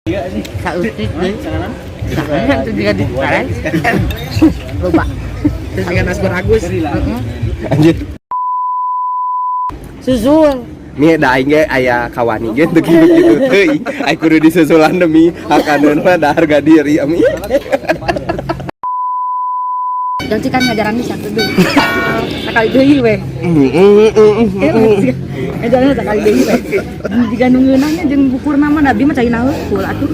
Sautit deh. Jangan tuh juga diparai. Lupa. Terus dengan Asbar Agus. Anjir. Susul. Nih da aing ge aya kawani ge teu kitu teuy. Ai kudu disusulan demi hakaneun mah da harga diri ami. Jangan kan ngajaran bisa tuh dulu. Sekali deui we. Ngajaran sekali deui we. Jika nunggeunanya jeung bukurna mah Nabi mah cai naheul kul atuh.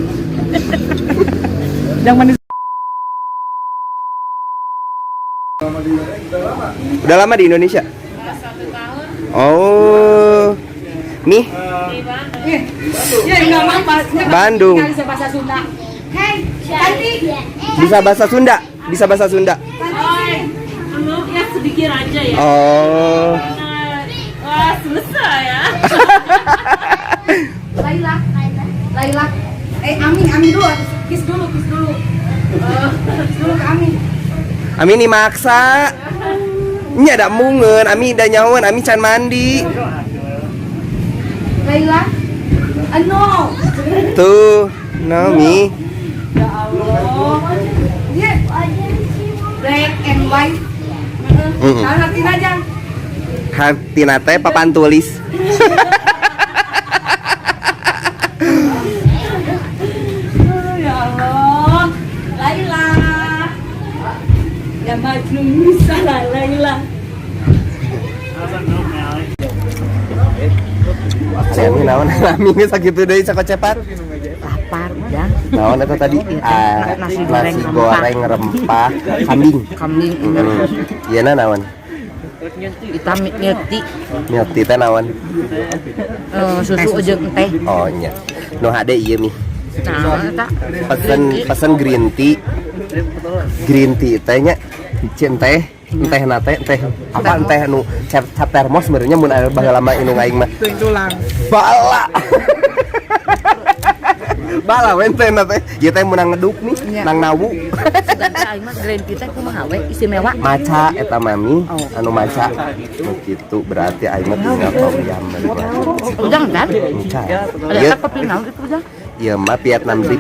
Yang manis. Udah lama di Indonesia? 1 tahun. Oh. Nih. Ya enggak apa-apa. Bandung. Bisa bahasa Sunda. Hei, cantik. Bisa bahasa Sunda? Bisa bahasa Sunda? Ya sedikit aja ya. Oh. Wah, susah ya. Laila. Amin dulu. Kiss dulu. Kiss dulu ke Amin. Ami nih maksa. Nya ada mungeun, Ami da nyawan, Ami can mandi. Laila. No. Tuh, Nami. Ya Allah. Dia black and white. Kalau nanti aja. Hartina teh papan tulis. Ya Allah. Laila. Ya Majnun salah Laila. Ini naon Nami geus sakitu deui sakocepat. Lapar udah. Naon eta tadi? Nasi Goreng rempah kambing. Kambing. Ieuna naon? Hitam nyeti. Nyeti teh naon? Susu jeung teh. Oh nya. Nu hade ieu mi. Nah, eta Pesen green tea. Green tea teh nya cin teh na teh apa teh nu cap termos sebenarnya mun aya baheula mah inung aing mah. Tulang. Bala. Bala we teh na teh. Ieu teh mun ngeduk nih nang nawu. dan aing mah green tea teh kumaha we istimewa. Maca eta mami anu maca. Nu kitu berarti aing mah tinggal tom yam. Ujang kan? Maca. Ada apa kopi naon itu ujang? Ieu mah Vietnam drip.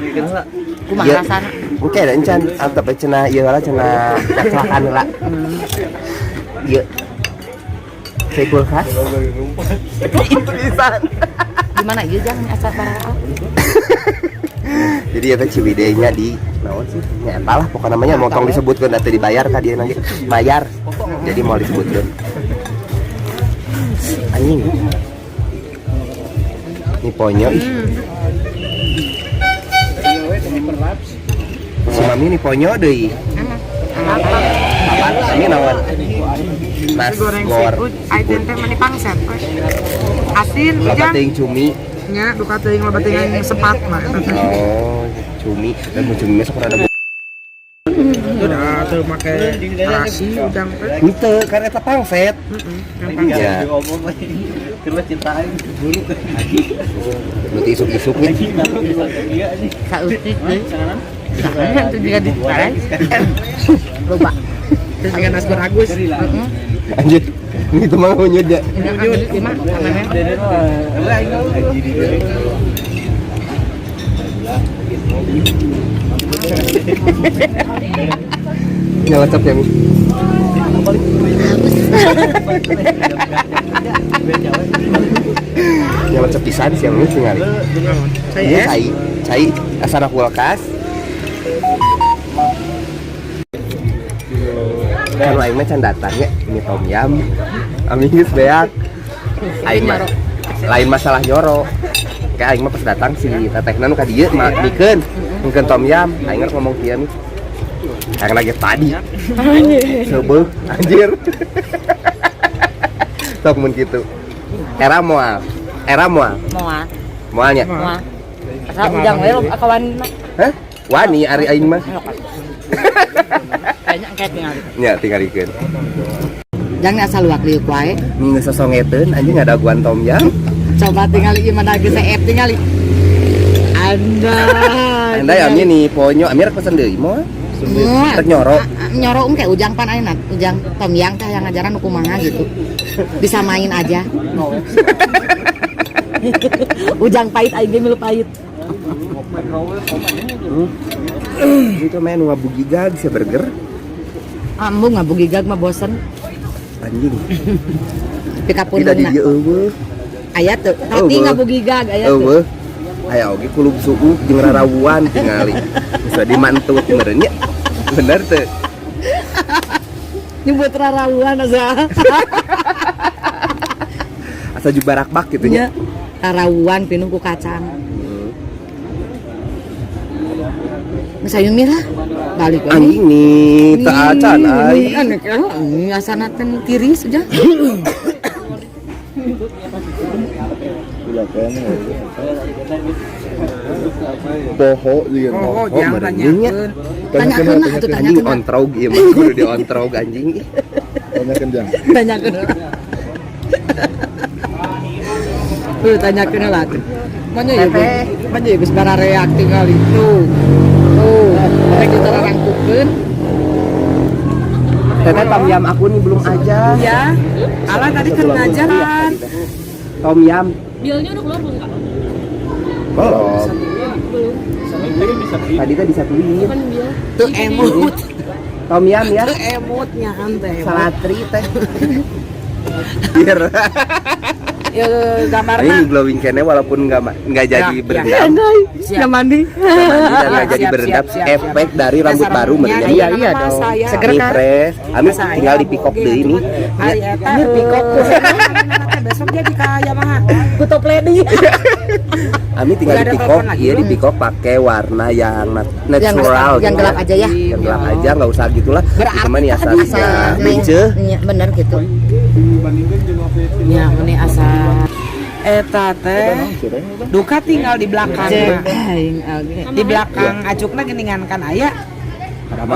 Kumaha rasana? Oke, dan can antep cenah ieu lah cenah kecelakaan heula. Ieu. Saya kulkas. Pisan. Di mana ieu jang asal parah? Jadi ya Ciwidey nya di naon sih? Nya eta lah pokoknya namanya mau tong disebutkeun atuh dibayar ka dieu nanti. Bayar. Jadi mau disebutkeun. Anjing. Ini ponyo ih. Si mami ini ponyo deui. Apa? Ini naon? Nasi goreng seafood. Aiden teh mani pangset. Asin Loba ujang. teuing cumi. Nya duka teuing loba teuing yang sepat mah eta teh. Oh, cumi. Dan mun cumi sok rada Udah teu make nasi ujang teh. henteu kan eta pangset. Ya. Nu isuk-isuk nih. Sautit deh. Jangan tuh juga diparai. Lupa. Terus dengan Asbar Agus. Anjir. Ini tuh mah nyut ya. Ini mah Nyelecep ya, Mi. Nyelecep pisan sih yang ini tinggal. Ini cai asana kulkas. Kalau aing mah can datang ya, ini tom yam. Ami geus beak. Aing mah lain masalah nyoro. Kayak aing mah pas datang si tetehna nu ka dieu mah dikeun. Mungkin tom yam, aing ngomong kieu mi. Yang lagi tadi. Sebeuh anjir. Sok mun kitu. Era moal. Moalnya. Moal. Asal ujang we kawan mah. Hah? Wani ari aing mah. Kayaknya engke tinggal. Nya tinggalikeun. Jangan asal luak liuk wae. Minggu sosongeteun anjing ada guan tom yam. Coba tinggal ieu mana geus seep tinggal. Anda ami nih ponyo, ami rek pesen deui moal. Rek nyoro. Nyoro engke ujang pan ayeuna, ujang tom yang teh yang ngajaran nu kumaha gitu. Bisa main aja. Ujang pahit aing ge milu pahit. Itu main ngabugigag si burger. Ambu ngabugigag mah bosen. Anjing. Pikapun Tidak di eueuh. Aya tuh, tapi ngabugigag aya tuh. Eueuh. Aya oge kulub suuk jeung rarawuan tingali. Bisa dimantut meureun nya. Bener teu? Nyebut rarawuan asa. Asa jubarak-bak gitu nya. Rarawuan pinuh ku kacang. Sayur mirah balik lagi. Anjing nih teu acan ai. Ini asana teh tiris aja. Poho juga Oh, poho jangan merenya. Tanyakeun lah atuh Anjing tanyakeun. ontrog ieu mah kudu di ontrog anjing. Tanyakeun lah tuh. Mana ya? Mana ya geus barareak tinggal itu. Rek ditara rangkukeun. Teteh tom yam aku nih belum aja. Ya. Ala tadi kan ngajaran. Tom yam. Bilnya udah keluar belum kak? Belum. Tadi teh disatuin. Kan bil. Tuh emut. Tom yam ya. Tuh emutnya kan teh. Salatri teh. Biar. Ya Ini gambarna. glowing kene walaupun nggak jadi berendam. Nggak mandi. Dan nggak jadi berendam efek dari rambut baru merenya. Iya dong. Seger Ini kan? fresh. Ami tinggal di pikok deh ini. Ini pikok besok jadi kaya mah. Kuto pledi. Ami tinggal di Nggak ada pikok. telepon lagi. Iya di pikok pakai warna yang natural. Yang gitu. gelap aja ya. Yang gelap aja nggak usah gitulah. Cuman ya Asa asasnya bece. bener gitu. Ya, ini asa eta teh duka tinggal di belakang. Aing oge. Di belakang acukna geuningan kan aya.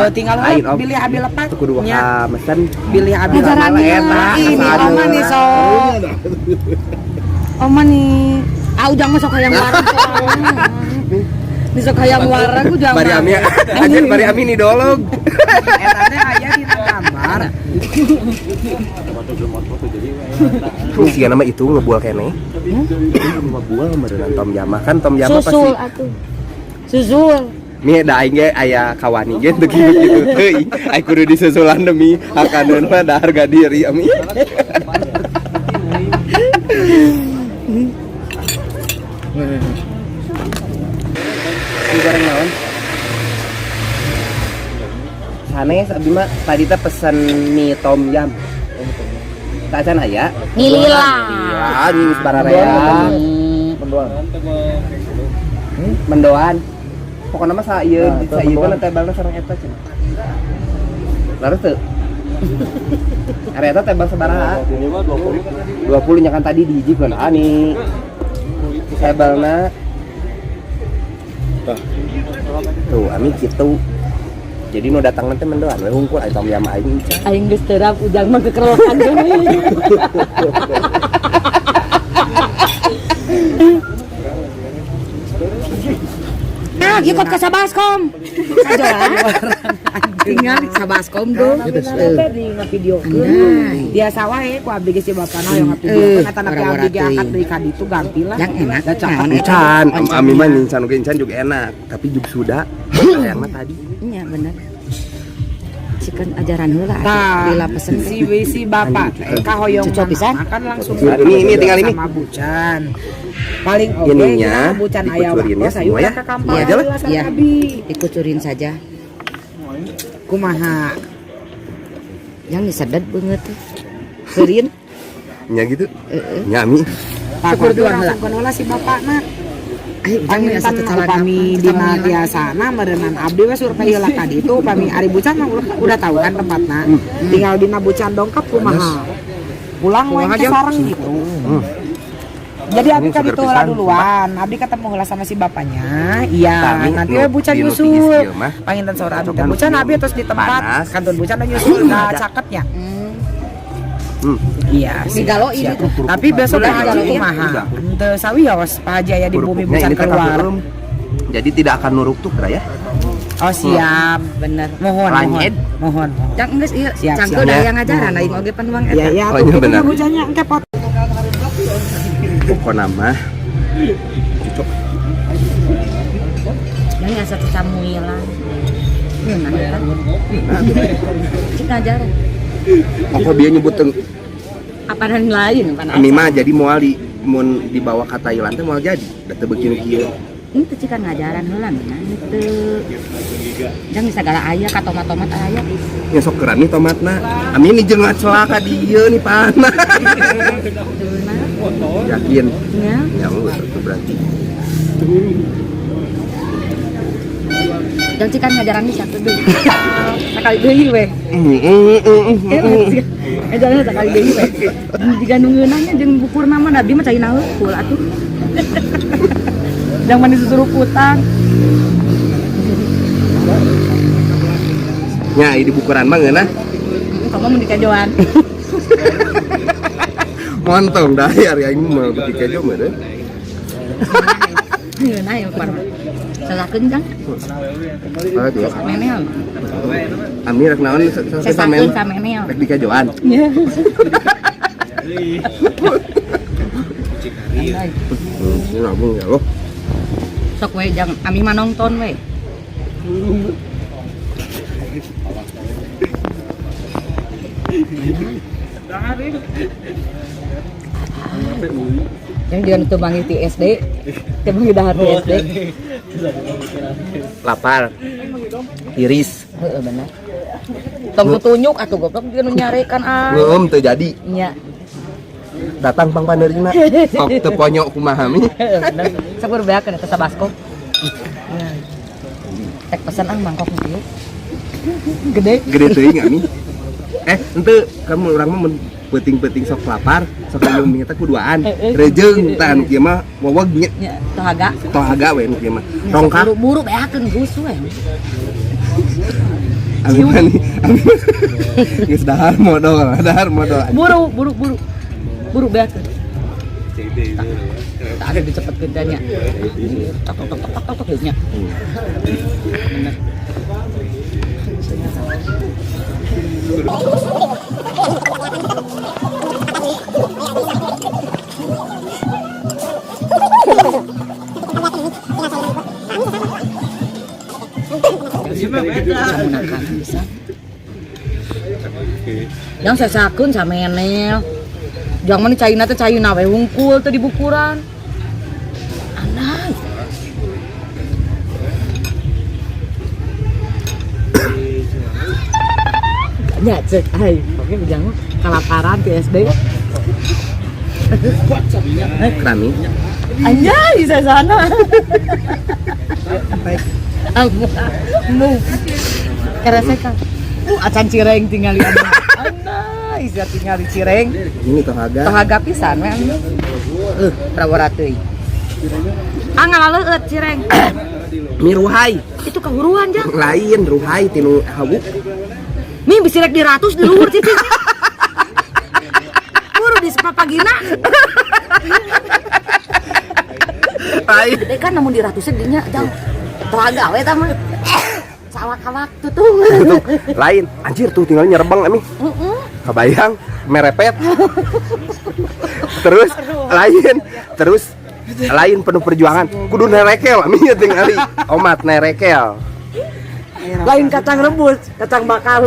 Tinggal Lain, Om. pilih abi lepat. Itu kudu nya. mesen. Pilih abi Ajaran lepat. eta, Ini asa oma ada. nih so. Oma nih. Ujang mah sok hayang warang. Ini sok hayang warang ku jangan. Bari Ami, anjir bari Ami nih dolog. Eta teh aya di gambar. Ini sih nama itu ngebual kene. Ngebual meureun Tom Yama kan Tom Yama pasti. Susul atuh. Susul. Nih da aing ge aya kawani ge teu kitu teuing. Ai kudu disusulan demi hakaneun mah da harga diri Ami. Ini goreng naon? Sanes abi mah tadi teh pesen mie tom yam. Tak can aya? Ngilila. Iya, ini bararea. Mendoan. Pokoknya mah sa ieu kan tebalna sareng eta cenah. Laras teu? Are eta tebal sabaraha? 20 nya kan tadi dihijikeun ani. Tebalna tuh, ami kitu. Jadi nu datang nanti mendoan, we hungkul aya tom yam aing. Aing geus terap ujang mah kekerokan deui. Nah, ikut ke Sabaskom. Sajola. Tinggal di Sabaskom dong. Di ngavideokeun. Biasa wae ku abdi ge si bapana hoyong ngavideokeun eta na abdi ge angkat deui ka ditu gampil lah. Yang enak. Encan, ami mah ngincan oge encan juga enak, tapi juga sudah. Sayang mah tadi. Iya bener. Cikan ajaran heula Tah, lila pesen si bapak teh ka hoyong Cocok pisan. makan langsung Ini tinggal ini. sama bucan. Paling oke Ininya, bucan aya dikucurin waktu ya saya semua ya. udah ke kampung Iya, aja lah iya. abi. dikucurin saja. Kumaha? Yang disedet banget. Seurin. Nya gitu. Nya ami. Syukur dua langsung kenula si bapakna. Pangintan Pangintan upami dina biasana merenang abdi we survei heula ka ditu upami ari bucan mah udah tahu kan tempatna. Tinggal dina bucan dongkap kumaha. Pulang we ke sareng gitu. Jadi abdi Ini ka seger ditu pisan. heula duluan. Abdi ketemu heula sama si bapaknya. Iya, Tami, nanti nu- we bucan di nu nyusul. tiis ieu mah. Pangintan sore abdi teh Kan bucan nu abdi terus di tempat panas. kantor bucan dan nyusul ka caketnya. Iya, Di galo ini siap. tuh. Tapi besok Udah, haji galo ini. kumaha. Teu sawios Pak Haji aya di bumi Kerupuknya bucan ini teh keluar. kabeum. Jadi tidak akan nuruk tuh ya. Oh siap, Bener. mohon, Langit. mohon. Yang geus ieu Siap, cangkeul siap. da yang ngajaran aing oge panuang Iya, eta. iya, Oh, tuh iya, kita benar. bucannya engke pot. Pokoknya mah cocok. Ini asa camuilan. Nah, kan. Cik ngajaran. Kok dia nyebut Apa dan lain pan Ami mah jadi moal dibawa ke Thailand teh moal jadi. Da teu begini kieu. ini tuh cikan ngajaran heula nah itu jangan segala aya ka tomat-tomat aya Nya sok keren nih tomatna. Ami ini jeung ngacela ka dieu nih pana. Yakin? ya Ya itu berarti. jangan cikan ngajaran di satu deui sakali deui we ngajaran sakali deui we jika nunggeunanya jeung bukurna mah nabi mah cai naheul atuh jangan mandi susuruputan Nya di bukuran mah ngeunah. kamu mau dikajoan Montong dah hari aing mah beuti kejo mah deh. ngeunah ya par salakeun jang Aduh. menel Ami rek naon sampai sasakeun sa menel rek dikajoan. ya Ini nabung ya loh. sok we jang ami mah nonton we yang dia itu bangi ti SD teu bangi dahar ti SD Lapar. Iris. heeh bener tong tutunjuk atuh goblok dia nu nyarekan Ngeum teu jadi. nya Datang pang paneurina. Sok teu ponyok kumaha mi. heeh bener sakur beakeun eta sabasko tek pesan mangkok kieu gede Gede teuing ami. Henteu kamu urang mah mun peuting-peuting sok lapar, sok minum eta kuduaan. Rejeung tah anu kieu mah wawag nya. nya tohaga Tohaga we anu kieu mah. Rongkak. buru-buru beakeun gus we Ami mah geus dahar modal. buru beakeun tak ada dicepetkeun teh nya tok tok tok tok tok nya bener menggunakan bisa yang sasakeun samenel jangan mani caina teh caina we hungkul teh di bukuran anai nya cek ai oke jangan kalaparan di SD Krami. anjay saya sana mu keresekan acan cireng tinggal di anda isa tinggal di cireng Ini tohaga. tohaga pisan we rawara teuing ngalaleut cireng Mi ruhai. itu kahuruan jang Lain ruhai tinu hawu. mi bisa rek di ratus di luhur titik buru di sepapagina Lain. gede kan namun di ratusnya dinya jang tohaga we tah mah sawak-sawak tuh Lain. Anjir tuh tinggal nyerebang ami. Kabayang merepet. Terus penuh perjuangan. Kudu nerekel ami tinggali. Omat nerekel. lain kacang rebus kacang bakar